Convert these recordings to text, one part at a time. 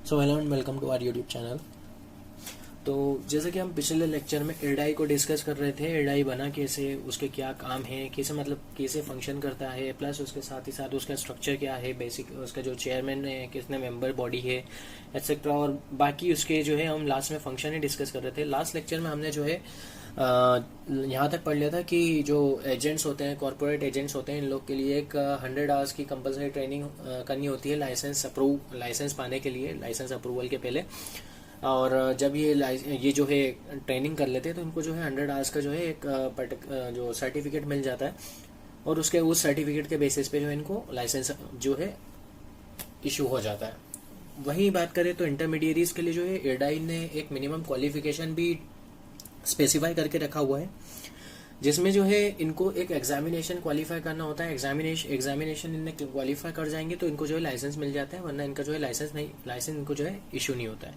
So hello and welcome to our YouTube channel. तो जैसे कि हम पिछले लेक्चर में एडाई को डिस्कस कर रहे थे, एडाई बना कैसे, उसके क्या काम है, कैसे मतलब कैसे फंक्शन करता है, प्लस उसके साथ ही साथ उसका स्ट्रक्चर क्या है, बेसिक उसका जो चेयरमैन है, कितने मेंबर बॉडी है एक्सेट्रा, और बाकी उसके जो है हम लास्ट में फंक्शन ही डिस्कस कर रहे थे। लास्ट लेक्चर में हमने जो है यहाँ तक पढ़ लिया था कि जो एजेंट्स होते हैं, कॉर्पोरेट एजेंट्स होते हैं, इन लोग के लिए एक 100 आवर्स की कंपलसरी ट्रेनिंग करनी होती है लाइसेंस पाने के लिए, लाइसेंस अप्रूवल के पहले। और जब ये जो है ट्रेनिंग कर लेते हैं तो इनको जो है 100 आवर्स का जो है एक जो सर्टिफिकेट मिल जाता है, और उस सर्टिफिकेट के बेसिस पे जो है इनको लाइसेंस जो है इशू हो जाता है। वहीं बात करें तो इंटरमीडिएरीज के लिए जो है एडाई ने एक मिनिमम क्वालिफिकेशन भी स्पेसिफाई करके रखा हुआ है, जिसमें जो है इनको एक एग्जामिनेशन क्वालिफाई करना होता है। एग्जामिनेशन इन्हें क्वालिफाई कर जाएंगे तो इनको जो है लाइसेंस मिल जाता है, वरना इनका जो है लाइसेंस इनको जो है इशू नहीं होता है।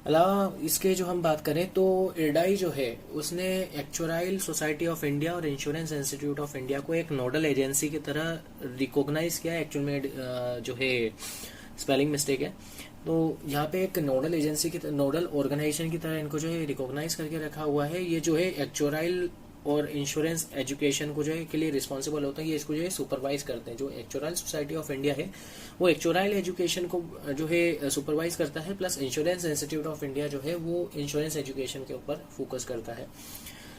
अलावा इसके जो हम बात करें तो एडाई जो है उसने एक्चुअराइल सोसाइटी ऑफ इंडिया और इंश्योरेंस इंस्टीट्यूट ऑफ इंडिया को एक नोडल एजेंसी की तरह रिकॉग्नाइज किया है। एक्चुअल में जो है स्पेलिंग मिस्टेक है, तो यहाँ पे एक नोडल ऑर्गेनाइजेशन की तरह इनको जो है रिकॉग्नाइज करके रखा हुआ है। ये जो है एक्चुअराइल और इंश्योरेंस एजुकेशन को जो है के लिए रिस्पॉन्सिबल होता है, ये इसको जो है सुपरवाइज करते हैं। जो एक्चुअराइल सोसाइटी ऑफ इंडिया है वो एक्चुअराइल एजुकेशन को जो है सुपरवाइज करता है, plus insurance institute of India जो है वो इंश्योरेंस एजुकेशन के ऊपर फोकस करता है।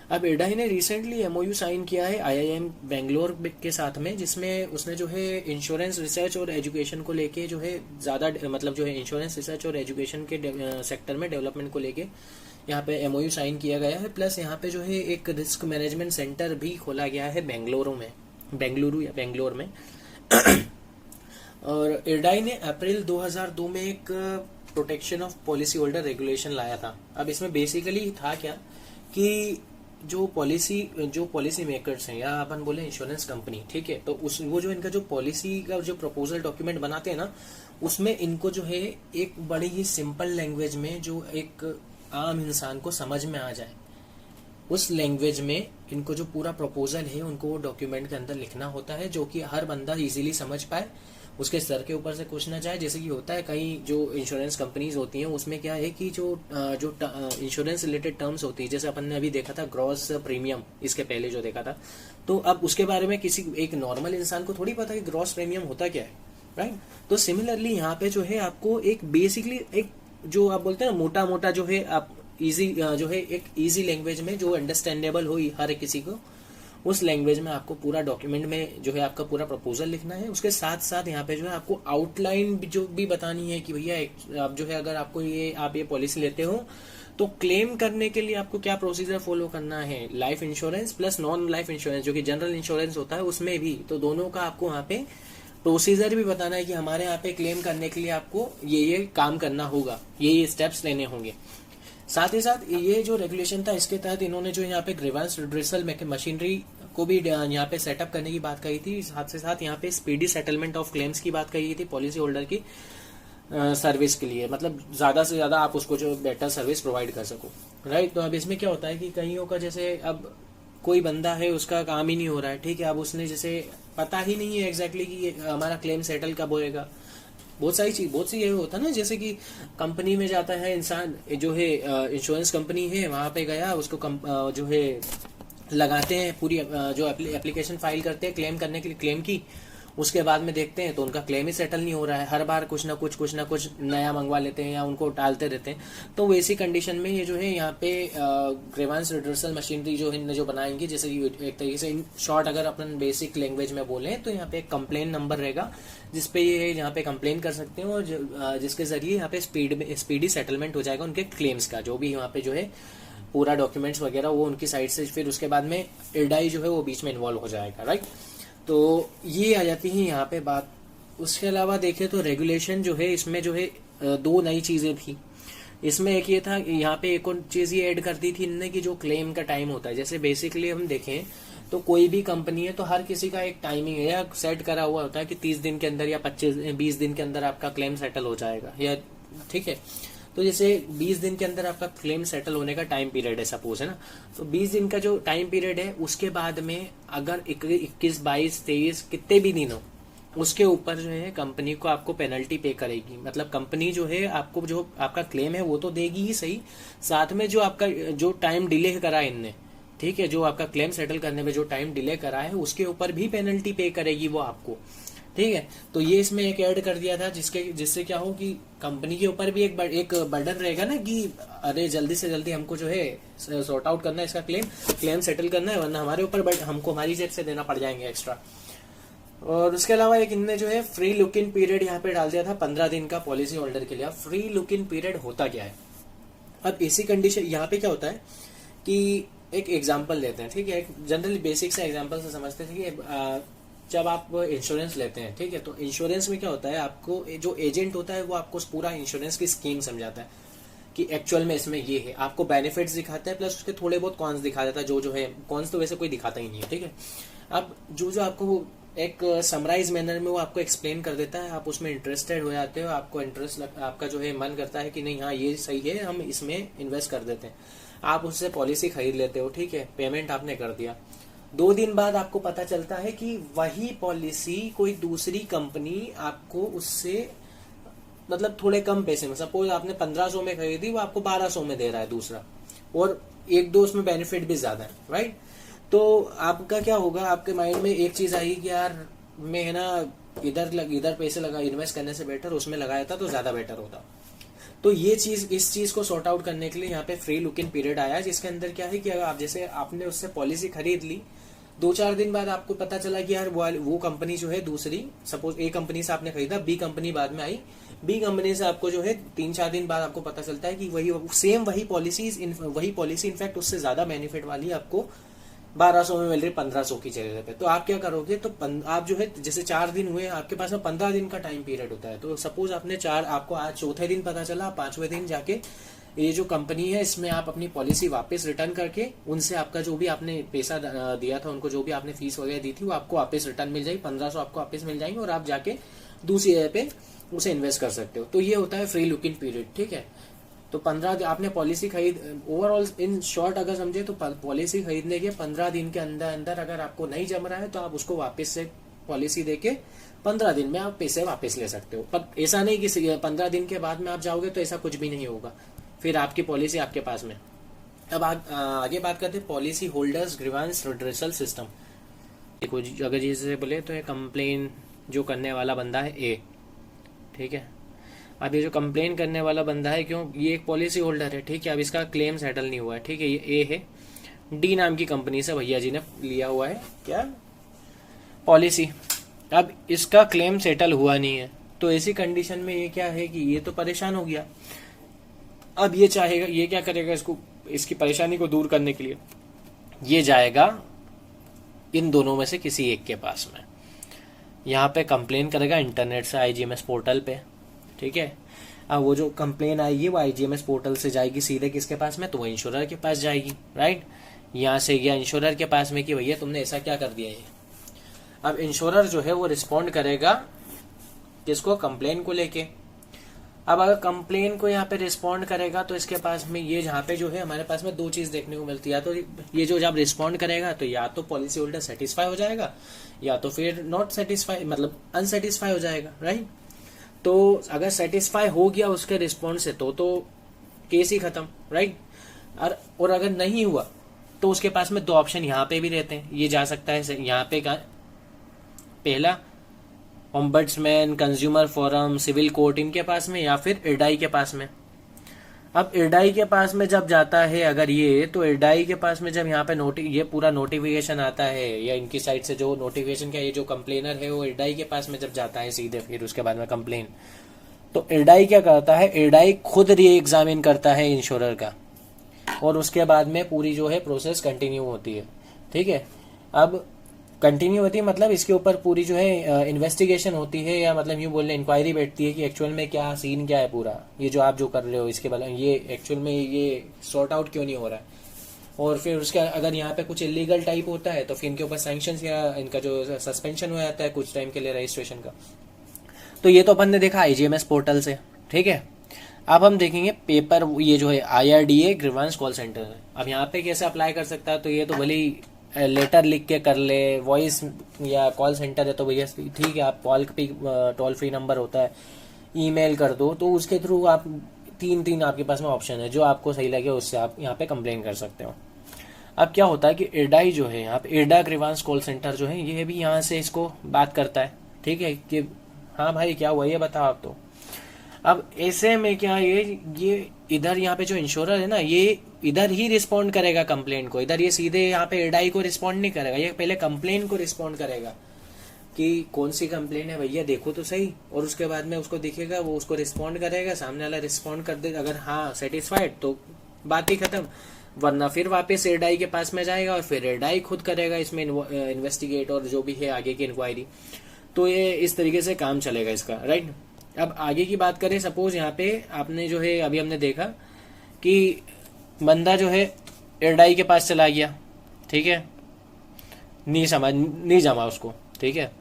अब एडाई ने रिसेंटली एमओयू साइन किया है आईआईएम बेंगलोर के साथ में, जिसमें उसने जो है इंश्योरेंस रिसर्च और एजुकेशन को लेके जो है ज्यादा मतलब जो है इंश्योरेंस रिसर्च और एजुकेशन के सेक्टर में डेवलपमेंट को लेके यहाँ पे एमओयू साइन किया गया है। प्लस यहाँ पे जो है एक रिस्क मैनेजमेंट सेंटर भी खोला गया है बेंगलुरु में और एडाई ने अप्रैल 2002 में एक protection of policy holder regulation लाया था। अब इसमें बेसिकली था क्या कि जो पॉलिसी मेकर्स हैं, या अपन बोले इंश्योरेंस कंपनी, ठीक है, तो वो जो इनका जो पॉलिसी का जो प्रपोजल डॉक्यूमेंट बनाते हैं ना, उसमें इनको जो है एक बड़ी ही सिंपल लैंग्वेज में जो एक आम इंसान को समझ में आ जाए, उस लैंग्वेज में इनको जो पूरा प्रपोजल है उनको वो डॉक्यूमेंट के अंदर लिखना होता है, जो कि हर बंदा इजीली समझ पाए, उसके सर के ऊपर से कुछ ना जाए। जैसे कि होता है कई जो इंश्योरेंस कंपनीज होती हैं उसमें क्या है कि जो इंश्योरेंस रिलेटेड टर्म्स होती है, जैसे अपन ने अभी देखा था ग्रॉस प्रीमियम, इसके पहले जो देखा था, तो अब उसके बारे में किसी एक नॉर्मल इंसान को थोड़ी पता कि ग्रॉस प्रीमियम होता क्या है, राइट। तो सिमिलरली यहाँ पे जो है आपको एक बेसिकली एक जो आप बोलते हैं ना मोटा मोटा जो है आप इजी जो है एक इजी लैंग्वेज में जो अंडरस्टैंडेबल हो हर किसी को, उस लैंग्वेज में आपको पूरा डॉक्यूमेंट में जो है आपका पूरा प्रपोजल लिखना है। उसके साथ साथ यहाँ पे जो है आपको आउटलाइन जो भी बतानी है कि भैया आप जो है अगर आपको आप ये पॉलिसी लेते हो तो क्लेम करने के लिए आपको क्या प्रोसीजर फॉलो करना है, life insurance plus non life insurance जो कि जनरल इंश्योरेंस होता है उसमें भी, तो दोनों का आपको वहाँ पे प्रोसीजर भी बताना है कि हमारे यहाँ पे क्लेम करने के लिए आपको ये काम करना होगा, ये स्टेप्स लेने होंगे। साथ ही साथ ये जो रेगुलेशन था इसके तहत इन्होंने जो यहाँ पे ग्रीवेंस रिड्रेसल मशीनरी को भी यहाँ पे सेटअप करने की बात कही थी। साथ से साथ यहाँ पे स्पीडी सेटलमेंट ऑफ क्लेम्स की बात कही थी पॉलिसी होल्डर की सर्विस के लिए, मतलब ज्यादा से ज्यादा आप उसको जो बेटर सर्विस प्रोवाइड कर सको, राइट। तो अब इसमें क्या होता है कि कईयों का जैसे अब कोई बंदा है उसका काम ही नहीं हो रहा है, ठीक है, अब उसने जैसे पता ही नहीं है एग्जैक्टली कि हमारा क्लेम सेटल कब होएगा। बहुत सी ये होता है ना, जैसे कि कंपनी में जाता है इंसान, जो है इंश्योरेंस कंपनी है वहां पे गया, उसको जो है लगाते हैं पूरी जो एप्लीकेशन फाइल करते हैं क्लेम करने के लिए क्लेम की, उसके बाद में देखते हैं तो उनका क्लेम ही सेटल नहीं हो रहा है, हर बार कुछ ना कुछ नया मंगवा लेते हैं या उनको टालते रहते हैं। तो वैसी कंडीशन में ये जो है यहाँ पे ग्रीवेंस रिड्रेसल मशीनरी जो बनाएंगे, जैसे एक तरीके से इन शॉर्ट अगर अपन बेसिक लैंग्वेज में बोले तो यहाँ पे एक कंप्लेन नंबर रहेगा जिसपे ये यहाँ पे कंप्लेन कर सकते हैं, और जिसके जरिए यहाँ पे स्पीडी सेटलमेंट हो जाएगा उनके क्लेम्स का, जो भी यहाँ पे जो है पूरा डॉक्यूमेंट्स वगैरह वो उनकी साइड से, फिर उसके बाद में एडाई जो है वो बीच में इन्वॉल्व हो जाएगा, राइट। तो ये आ जाती है यहाँ पे बात। उसके अलावा देखें तो रेगुलेशन जो है इसमें जो है दो नई चीजें थी इसमें। एक ये था यहाँ पे एक और चीज ये ऐड कर दी थी इनने कि जो क्लेम का टाइम होता है, जैसे बेसिकली हम देखें तो कोई भी कंपनी है तो हर किसी का एक टाइमिंग है या सेट करा हुआ होता है कि 30 दिन के अंदर या 20 दिन के अंदर आपका क्लेम सेटल हो जाएगा, या ठीक है। तो जैसे 20 दिन के अंदर आपका क्लेम सेटल होने का टाइम पीरियड है सपोज, है ना, तो 20 दिन का जो टाइम पीरियड है उसके बाद में अगर 21, 22, 23 कितने भी दिन हो, उसके ऊपर जो है कंपनी को आपको पेनल्टी पे करेगी। मतलब कंपनी जो है आपको जो आपका क्लेम है वो तो देगी ही सही, साथ में जो आपका जो टाइम डिले करा है इनने, ठीक है, जो आपका क्लेम सेटल करने में जो टाइम डिले करा है उसके ऊपर भी पेनल्टी पे करेगी वो आपको, ठीक है। तो ये इसमें एक ऐड कर दिया था जिससे क्या हो कि कंपनी के ऊपर भी एक बर्डन रहेगा ना कि अरे जल्दी से जल्दी हमको जो है सॉर्ट आउट करना है, इसका क्लेम सेटल करना है, वरना हमारे ऊपर हमको हमारी जेब से देना पड़ जाएंगे एक्स्ट्रा। और उसके अलावा एक इनने जो है फ्री लुक इन पीरियड यहाँ पे डाल दिया था 15 दिन का पॉलिसी होल्डर के लिए। अब फ्री लुक इन पीरियड होता क्या है? अब इसी कंडीशन यहाँ पे क्या होता है कि एक एग्जांपल लेते हैं, ठीक है, एक जनरली बेसिक से एग्जांपल से समझते हैं कि जब आप इंश्योरेंस लेते हैं, ठीक है, तो इंश्योरेंस में क्या होता है, आपको जो एजेंट होता है वो आपको पूरा इंश्योरेंस की स्कीम समझाता है कि एक्चुअल में इसमें ये है, आपको बेनिफिट्स दिखाता है, प्लस उसके थोड़े बहुत कॉन्स दिखा देता है, जो है कॉन्स तो वैसे कोई दिखाता ही नहीं है, ठीक है। अब जो आपको एक समराइज मैनर में वो आपको एक्सप्लेन कर देता है, आप उसमें इंटरेस्टेड हो जाते हो, आपको आपका जो है मन करता है कि नहीं हाँ ये सही है, हम इसमें इन्वेस्ट कर देते हैं, आप उससे पॉलिसी खरीद लेते हो, ठीक है, पेमेंट आपने कर दिया। 2 दिन बाद आपको पता चलता है कि वही पॉलिसी कोई दूसरी कंपनी आपको उससे मतलब थोड़े कम पैसे में, सपोज आपने 1500 में खरीदी, वो आपको 1200 में दे रहा है दूसरा, और एक दो उसमें बेनिफिट भी ज्यादा है, राइट। तो आपका क्या होगा, आपके माइंड में एक चीज आई कि यार मैं है ना इधर पैसे लगा इन्वेस्ट करने से बेटर उसमें लगाया था तो ज्यादा बेटर होता। तो इस चीज को सॉर्ट आउट करने के लिए यहाँ पे फ्री लुक इन पीरियड आया, जिसके अंदर क्या है कि अगर आप जैसे आपने उससे पॉलिसी खरीद ली, 2-4 दिन बाद आपको पता चला कि यार वो कंपनी जो है दूसरी, सपोज ए कंपनी से आपने खरीदा, बी कंपनी बाद में आई, बी कंपनी से आपको जो है 3-4 दिन बाद आपको पता चलता है कि वही पॉलिसी इनफैक्ट उससे ज्यादा बेनिफिट वाली आपको 1200 में मिल रही 1500 की जगह पे। तो आप क्या करोगे, तो आप जो है जैसे 4 दिन हुए, आपके पास में 15 दिन का टाइम पीरियड होता है, तो सपोज आपको आज चौथे दिन पता चला, 5वें दिन जाके ये जो कंपनी है इसमें आप अपनी पॉलिसी वापस रिटर्न करके उनसे आपका जो भी आपने पैसा दिया था, उनको जो भी आपने फीस वगैरह दी थी वो आपको वापस रिटर्न मिल जाएगी, 1500 आपको वापस मिल जाएंगे, और आप जाके दूसरी जगह पे उसे इन्वेस्ट कर सकते हो। तो ये होता है फ्री लुक इन पीरियड, ठीक है। तो 15 आपने पॉलिसी ओवरऑल इन शॉर्ट अगर समझे तो पॉलिसी खरीदने के 15 दिन के अंदर अगर आपको नहीं जम रहा है तो आप उसको वापस से पॉलिसी देके 15 दिन में आप पैसे वापस ले सकते हो। पर ऐसा नहीं कि 15 दिन के बाद में आप जाओगे तो ऐसा कुछ भी नहीं होगा, फिर आपकी पॉलिसी आपके पास में। अब आगे बात करते हैं policy holders grievance redressal system. देखो अगर जैसे बोले तो कंप्लेन जो करने वाला बंदा है ए, ठीक है। अब ये जो कंप्लेन करने वाला बंदा है, क्यों, ये एक पॉलिसी होल्डर है, ठीक है, अब इसका क्लेम सेटल नहीं हुआ है, ठीक है, ये ए है, डी नाम की कंपनी से भैया जी ने लिया हुआ है क्या पॉलिसी, अब इसका क्लेम सेटल हुआ नहीं है, तो ऐसी कंडीशन में ये क्या है कि ये तो परेशान हो गया। अब ये चाहेगा, ये क्या करेगा, इसकी परेशानी को दूर करने के लिए ये जाएगा इन दोनों में से किसी एक के पास में, यहाँ पे कंप्लेन करेगा इंटरनेट से IGMS पोर्टल पे, ठीक है। अब वो जो कंप्लेन आएगी वो IGMS पोर्टल से जाएगी सीधे किसके पास में, तो वो इंश्योरर के पास जाएगी, राइट। यहाँ से गया इंश्योरर के पास में कि भैया तुमने ऐसा क्या कर दिया है। अब इंश्योरर जो है वो रिस्पॉन्ड करेगा किसको, कंप्लेन को लेके। अब अगर कंप्लेन को यहाँ पे रिस्पॉन्ड करेगा तो इसके पास में ये जहाँ पे जो है हमारे पास में 2 चीज देखने को मिलती है, या तो ये जो जब रिस्पॉन्ड करेगा तो या तो पॉलिसी होल्डर सेटिस्फाई हो जाएगा, या तो फिर नॉट सेटिस्फाई मतलब अनसेटिस्फाई हो जाएगा, राइट। तो अगर सेटिस्फाई हो गया उसके रिस्पॉन्स से तो केस ही खत्म, राइट। और अगर नहीं हुआ तो उसके पास में 2 ऑप्शन यहाँ पे भी रहते हैं, ये जा सकता है यहाँ पे पहला ombudsman, consumer forum, civil court इनके पास में, या फिर इरडाई के पास में। अब इरडाई के पास में जब जाता है अगर ये, तो इरडाई के पास में जब यहाँ पे ये पूरा नोटिफिकेशन आता है, या इनकी साइड से जो नोटिफिकेशन का ये जो कंप्लेनर है वो इरडाई के पास में जब जाता है सीधे, फिर उसके बाद में कंप्लेन, तो इरडाई क्या करता है, इरडाई खुद री एग्जामिन करता है इंश्योरर का, और उसके बाद में पूरी जो है प्रोसेस कंटिन्यू होती है, ठीक है। अब कंटिन्यू होती है मतलब इसके ऊपर पूरी जो है इन्वेस्टिगेशन होती है, या मतलब यूँ बोलने इंक्वायरी बैठती है कि एक्चुअल में क्या सीन क्या है पूरा, ये जो आप जो कर रहे हो इसके बारे में ये एक्चुअल में ये सॉर्ट आउट क्यों नहीं हो रहा है। और फिर उसका अगर यहाँ पे कुछ इलीगल टाइप होता है तो फिर इनके ऊपर सैंक्शंस या इनका जो सस्पेंशन हो जाता है कुछ टाइम के लिए रजिस्ट्रेशन का। तो ये तो अपन ने देखा IGMS पोर्टल से, ठीक है। अब हम देखेंगे पेपर, ये जो है IRDA ग्रीवांस कॉल सेंटर है। अब यहाँ पे कैसे अप्लाई कर सकता है, तो ये तो भले ही लेटर लिख के कर ले, वॉइस या कॉल सेंटर है तो भैया ठीक है, आप कॉल पे टोल फ्री नंबर होता है, ईमेल कर दो, तो उसके थ्रू आप तीन तीन आपके पास में ऑप्शन है, जो आपको सही लगे उससे आप यहाँ पे कंप्लेन कर सकते हो। अब क्या होता है कि इरडाई जो है यहाँ पे, इरडा ग्रीवांस कॉल सेंटर जो है, ये भी यहाँ से इसको बात करता है, ठीक है, कि हाँ भाई क्या हुआ ये बताओ आप। तो अब ऐसे में क्या, ये इधर यहाँ पे जो इंश्योरर है ना, ये इधर ही रिस्पॉन्ड करेगा कंप्लेंट को, इधर ये सीधे यहाँ पे इरडाई को रिस्पॉन्ड नहीं करेगा, ये पहले कंप्लेंट को रिस्पॉन्ड करेगा कि कौन सी कंप्लेंट है भैया देखो तो सही, और उसके बाद में उसको दिखेगा, वो उसको रिस्पॉन्ड करेगा, सामने वाला रिस्पॉन्ड कर दे, अगर हाँ सेटिस्फाइड तो बात ही खत्म, वरना फिर वापस एडाई के पास में जाएगा और फिर एडाई खुद करेगा इसमें इन्वेस्टिगेट और जो भी है आगे की इंक्वायरी। तो ये इस तरीके से काम चलेगा इसका, राइट। अब आगे की बात करें, सपोज यहाँ पे आपने जो है अभी हमने देखा कि बंदा जो है एडाई के पास चला गया, ठीक है, नहीं जमा उसको, ठीक है,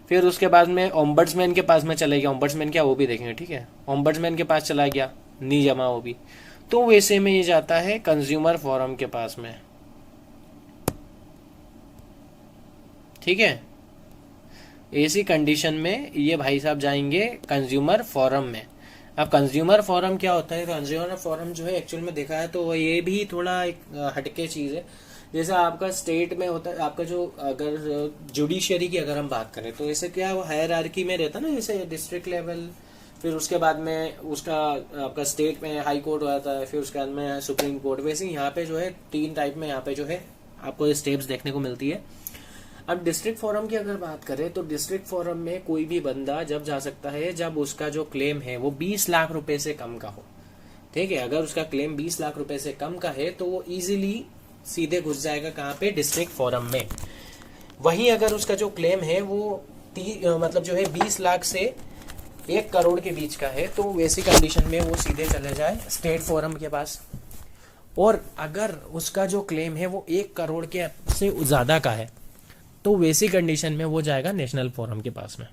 फिर उसके बाद में ओम्बड्समैन के पास में चला गया, ओम्बड्समैन क्या वो भी देखेंगे, ठीक है, ओम्बड्समैन के पास चला गया, नहीं जमा वो भी, तो वैसे में ये जाता है कंज्यूमर फोरम के पास में, ठीक है। ऐसी कंडीशन में ये भाई साहब जाएंगे कंज्यूमर फोरम में। अब कंज्यूमर फोरम क्या होता है, कंज्यूमर फोरम जो है एक्चुअल में देखा है तो ये भी थोड़ा एक हटके चीज है। जैसे आपका स्टेट में होता है, आपका जो अगर जुडिशियरी की अगर हम बात करें तो ऐसे क्या वो हायरार्की में रहता है ना, जैसे डिस्ट्रिक्ट लेवल, फिर उसके बाद में उसका आपका स्टेट में हाई कोर्ट होता है, फिर उसके बाद में सुप्रीम कोर्ट, वैसे यहाँ पे जो है तीन टाइप में यहाँ पे जो है आपको स्टेप्स देखने को मिलती है। अब डिस्ट्रिक्ट फोरम की अगर बात करें तो डिस्ट्रिक्ट फोरम में कोई भी बंदा जब जा सकता है जब उसका जो क्लेम है वो 20 लाख रुपए से कम का हो, ठीक है। अगर उसका क्लेम 20 लाख रुपए से कम का है तो वो इजीली सीधे घुस जाएगा कहाँ पे, डिस्ट्रिक्ट फोरम में। वहीं अगर उसका जो क्लेम है वो मतलब जो है 20 लाख से 1 करोड़ के बीच का है तो वैसी कंडीशन में वो सीधे चले जाए स्टेट फोरम के पास। और अगर उसका जो क्लेम है वो 1 करोड़ के से ज्यादा का है तो वैसी कंडीशन में वो जाएगा नेशनल फोरम के पास में।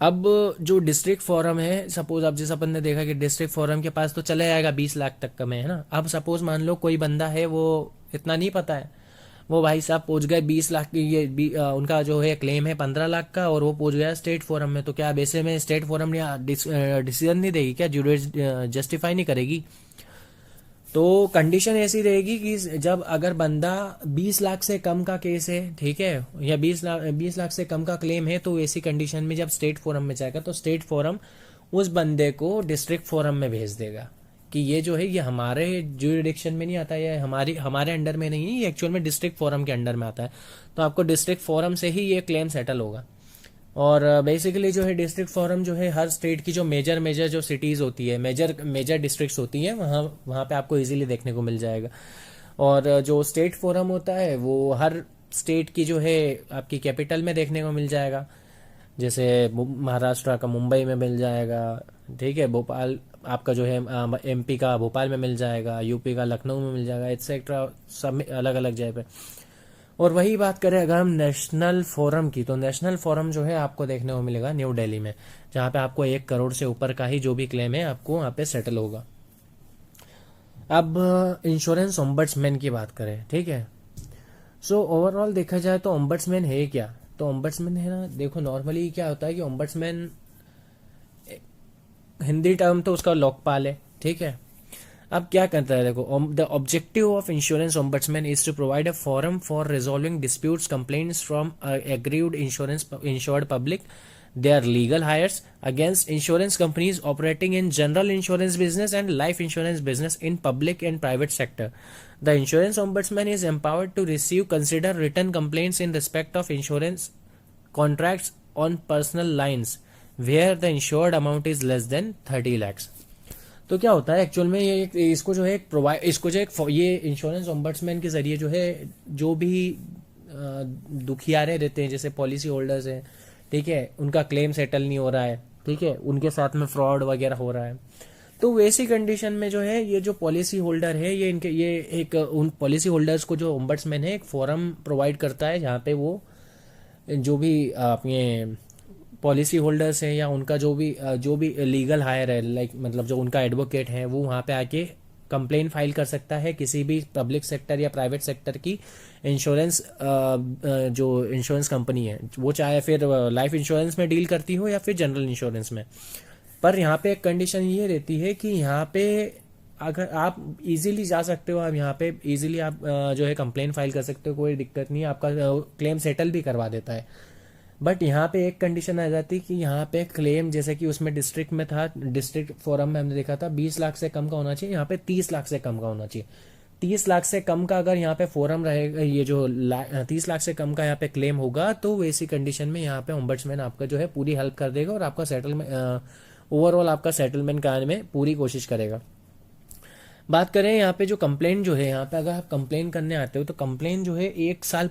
अब जो डिस्ट्रिक्ट फोरम है, सपोज अब जैसे अपन ने देखा कि डिस्ट्रिक्ट फोरम के पास तो चले जाएगा 20 लाख तक का में, है ना। अब सपोज मान लो कोई बंदा है वो इतना नहीं पता है, वो भाई साहब पहुंच गए 20 लाख की, उनका जो है क्लेम है 15 लाख का और वो पहुंच गया स्टेट फोरम में, तो क्या अब ऐसे में स्टेट फोरम डिसीजन नहीं देगी क्या, जस्टिफाई नहीं करेगी? तो कंडीशन ऐसी रहेगी कि जब अगर बंदा 20 लाख से कम का केस है, ठीक है, या 20 लाख से कम का क्लेम है, तो ऐसी कंडीशन में जब स्टेट फोरम में जाएगा तो स्टेट फोरम उस बंदे को डिस्ट्रिक्ट फोरम में भेज देगा कि ये जो है ये हमारे ज्यूरिडिक्शन में नहीं आता है, हमारे अंडर में नहीं है, ये एक्चुअल में डिस्ट्रिक्ट फोरम के अंडर में आता है, तो आपको डिस्ट्रिक्ट फोरम से ही ये क्लेम सेटल होगा। और बेसिकली जो है डिस्ट्रिक्ट फोरम जो है हर स्टेट की जो मेजर जो सिटीज़ होती है, मेजर डिस्ट्रिक्ट्स होती हैं, वहाँ पे आपको इजीली देखने को मिल जाएगा। और जो स्टेट फोरम होता है वो हर स्टेट की जो है आपकी कैपिटल में देखने को मिल जाएगा, जैसे महाराष्ट्र का मुंबई में मिल जाएगा, ठीक है, भोपाल आपका जो है एमपी का भोपाल में मिल जाएगा, यूपी का लखनऊ में मिल जाएगा, एक्सेट्रा सब अलग अलग जगह पे। और वही बात करें अगर हम नेशनल फोरम की, तो नेशनल फोरम जो है आपको देखने को मिलेगा न्यू दिल्ली में, जहाँ पे आपको 1 करोड़ से ऊपर का ही जो भी क्लेम है आपको वहाँ पे सेटल होगा। अब इंश्योरेंस ओम्बड्समैन की बात करें, ठीक है, सो ओवरऑल देखा जाए तो ओम्बड्समैन है क्या, तो ओम्बड्समैन है ना, देखो नॉर्मली क्या होता है कि ओम्बड्समैन हिंदी टर्म तो उसका लोकपाल है, ठीक है। अब क्या करता है, देखो, the objective of insurance ombudsman is to provide a forum for resolving disputes complaints from aggrieved insured public, their legal hires against insurance companies operating in general insurance business and life insurance business in public and private sector. The insurance ombudsman is empowered to receive, consider written complaints in respect of insurance contracts on personal lines where the insured amount is less than 30 lakhs. तो क्या होता है actual में, ये इसको जो है ये इंश्योरेंस ओम्बड्समैन के जरिए जो है जो भी दुखियारे रहते हैं, जैसे पॉलिसी होल्डर्स हैं, ठीक है, उनका क्लेम सेटल नहीं हो रहा है, ठीक है, उनके साथ में फ्रॉड वगैरह हो रहा है, तो वैसी कंडीशन में जो है ये जो पॉलिसी होल्डर है ये एक उन पॉलिसी होल्डर्स को जो ओम्बड्समैन है एक फोरम प्रोवाइड करता है, जहाँ पे वो जो भी अपने पॉलिसी होल्डर्स हैं या उनका जो भी लीगल हायर है, लाइक मतलब जो उनका एडवोकेट है, वो वहाँ पे आके कंप्लेन फाइल कर सकता है किसी भी पब्लिक सेक्टर या प्राइवेट सेक्टर की इंश्योरेंस जो इंश्योरेंस कंपनी है, वो चाहे फिर लाइफ इंश्योरेंस में डील करती हो या फिर जनरल इंश्योरेंस में। पर यहाँ पे एक कंडीशन ये रहती है कि यहाँ पे अगर आप इजीली जा सकते हो, आप यहाँ पे इजीली आप जो है कंप्लेन फाइल कर सकते हो, कोई दिक्कत नहीं है, आपका क्लेम सेटल भी करवा देता है। बट यहाँ पे एक कंडीशन आ जाती है कि यहाँ पे क्लेम, जैसे कि उसमें डिस्ट्रिक्ट में था, डिस्ट्रिक्ट फोरम में हमने देखा था 20 लाख से कम का होना चाहिए, यहाँ पे 30 लाख से कम का होना चाहिए। 30 लाख से कम का अगर यहाँ पे फोरम रहेगा, ये जो 30 लाख से कम का यहाँ पे क्लेम होगा, तो वैसी कंडीशन में यहाँ पे ओम्बड्समैन आपका जो है पूरी हेल्प कर देगा और आपका सेटलमेंट, ओवरऑल आपका सेटलमेंट कराने में पूरी कोशिश करेगा। बात करें यहाँ पे जो कंप्लेन जो है, यहाँ पे अगर आप कंप्लेन करने आते हो तो कंप्लेन जो है 1 साल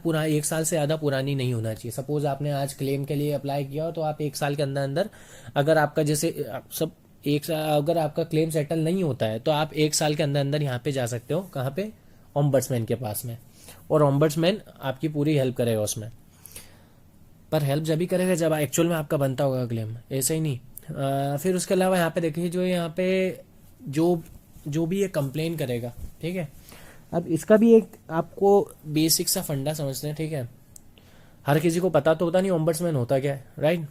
से ज़्यादा पुरानी नहीं होना चाहिए। सपोज आपने आज क्लेम के लिए अप्लाई किया हो तो आप 1 साल के अंदर अंदर, अगर आपका जैसे सब एक साल, अगर आपका क्लेम सेटल नहीं होता है तो आप 1 साल के अंदर अंदर यहाँ पे जा सकते हो, कहाँ पे, ओम्बड्समैन के पास में, और ओम्बड्समैन आपकी पूरी हेल्प करेगा उसमें। पर हेल्प जब भी करेगा जब एक्चुअल में आपका बनता होगा क्लेम, ऐसे ही नहीं। फिर उसके अलावा यहाँ पे देखिए, जो यहाँ पे जो भी ये कंप्लेन करेगा, ठीक है, अब इसका भी एक आपको बेसिक सा फंडा समझते हैं, ठीक है। हर किसी को पता तो होता नहीं ओम्बड्समैन होता क्या है, राइट।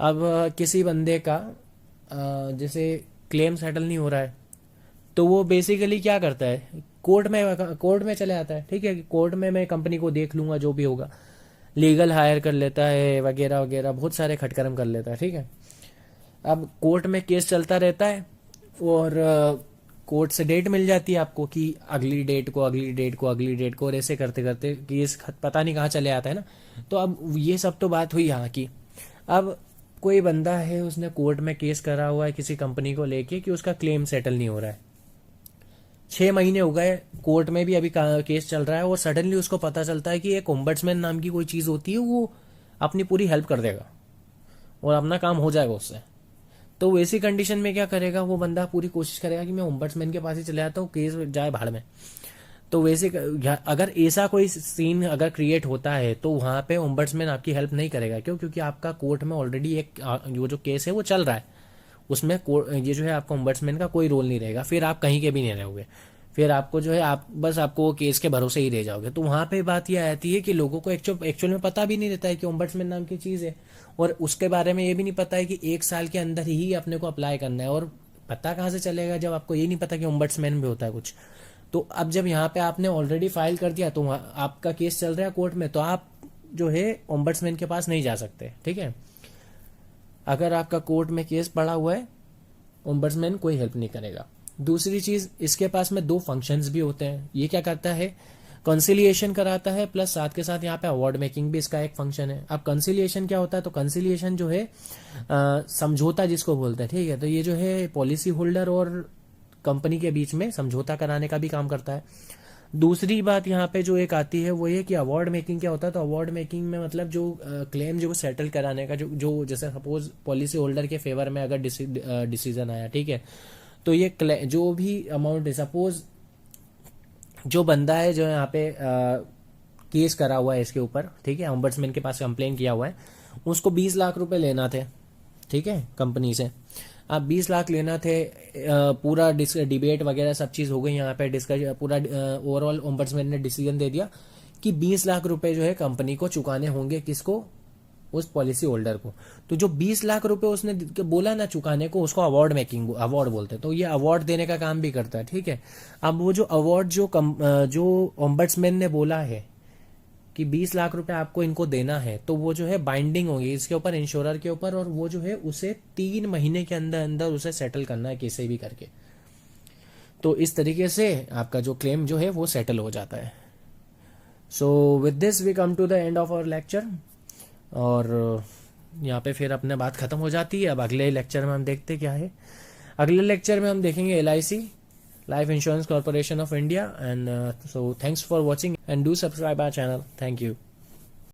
अब किसी बंदे का जैसे क्लेम सेटल नहीं हो रहा है तो वो बेसिकली क्या करता है, कोर्ट में चले आता है, ठीक है। कोर्ट में मैं कंपनी को देख लूंगा, जो भी होगा, लीगल हायर कर लेता है वगैरह वगैरह, बहुत सारे खटकरम कर लेता है, ठीक है। अब कोर्ट में केस चलता रहता है और कोर्ट से डेट मिल जाती है आपको कि अगली डेट को, और ऐसे करते करते केस पता नहीं कहाँ चले आता है ना। तो अब ये सब तो बात हुई यहाँ की। अब कोई बंदा है, उसने कोर्ट में केस करा हुआ है किसी कंपनी को लेके कि उसका क्लेम सेटल नहीं हो रहा है, 6 महीने हो गए, कोर्ट में भी अभी केस चल रहा है, और सडनली उसको पता चलता है कि एक ओम्बड्समैन नाम की कोई चीज़ होती है, वो अपनी पूरी हेल्प कर देगा और अपना काम हो जाएगा उससे। तो वैसी कंडीशन में क्या करेगा वो बंदा, पूरी कोशिश करेगा कि मैं ओम्बड्समैन के पास ही चले जाता हूँ, केस जाए भाड़ में। तो वैसे अगर ऐसा कोई सीन अगर क्रिएट होता है तो वहाँ पे ओम्बड्समैन आपकी हेल्प नहीं करेगा। क्यों? क्योंकि आपका कोर्ट में ऑलरेडी एक जो केस है वो चल रहा है, उसमें ये जो है आपका ओम्बड्समैन का कोई रोल नहीं रहेगा, फिर आप कहीं के भी नहीं रहोगे, फिर आपको जो है आपको वो केस के भरोसे ही रह जाओगे। तो वहाँ पे बात यह आती है कि लोगों को एक्चुअल में पता भी नहीं रहता है कि ओम्बड्समैन नाम की चीज़ है, और उसके बारे में ये भी नहीं पता है कि 1 साल के अंदर ही अपने को अप्लाई करना है। और पता कहाँ से चलेगा जब आपको ये नहीं पता कि ओम्बड्समैन भी होता है कुछ। तो अब जब यहाँ पे आपने ऑलरेडी फाइल कर दिया, तो आपका केस चल रहा है कोर्ट में, तो आप जो है ओम्बड्समैन के पास नहीं जा सकते, ठीक है। अगर आपका कोर्ट में केस पड़ा हुआ है, ओम्बड्समैन कोई हेल्प नहीं करेगा। दूसरी चीज, इसके पास में 2 फंक्शंस भी होते हैं। ये क्या करता है, कंसिलिएशन कराता है, प्लस साथ के साथ यहाँ पे अवार्ड मेकिंग भी इसका एक फंक्शन है। अब कंसिलिएशन क्या होता है, तो कंसिलिएशन जो है समझौता जिसको बोलते हैं, ठीक है। तो ये जो है पॉलिसी होल्डर और कंपनी के बीच में समझौता कराने का भी काम करता है। दूसरी बात यहाँ पे जो एक आती है वो ये कि अवार्ड मेकिंग क्या होता है। तो अवार्ड मेकिंग में मतलब जो क्लेम जो सेटल कराने का जो जैसे सपोज पॉलिसी होल्डर के फेवर में अगर डिसीजन आया, ठीक है, तो ये जो भी अमाउंट है, सपोज जो बंदा है जो यहाँ पे केस करा हुआ है इसके ऊपर, ठीक है, ओम्बड्समैन के पास कंप्लेन किया हुआ है, उसको 20 लाख रुपए लेना थे, ठीक है, कंपनी से। अब 20 लाख लेना थे, पूरा डिबेट वगैरह सब चीज़ हो गई यहाँ पे, डिस्कस पूरा ओवरऑल ओम्बड्समैन ने डिसीजन दे दिया कि 20 लाख रुपए जो है कंपनी को चुकाने होंगे, किसको, उस पॉलिसी होल्डर को। तो जो 20 लाख रुपए उसने बोला ना चुकाने को, उसको अवार्ड बोलते हैं। तो ये अवार्ड देने का काम भी करता है, ठीक है। अब वो जो अवार्ड जो ओम्बड्समैन ने बोला है कि 20 लाख रुपए आपको इनको देना है, तो वो जो है बाइंडिंग होगी इसके ऊपर, इंश्योरर के ऊपर, और वो जो है उसे 3 महीने के अंदर अंदर उसे सेटल करना है कैसे भी करके। तो इस तरीके से आपका जो क्लेम जो है वो सेटल हो जाता है। So with this we come to the end of our lecture, और यहाँ पे फिर अपने बात खत्म हो जाती है। अब अगले लेक्चर में हम देखते क्या है। अगले लेक्चर में हम देखेंगे LIC, life insurance corporation of India. And so thanks for watching and do subscribe our channel. Thank you.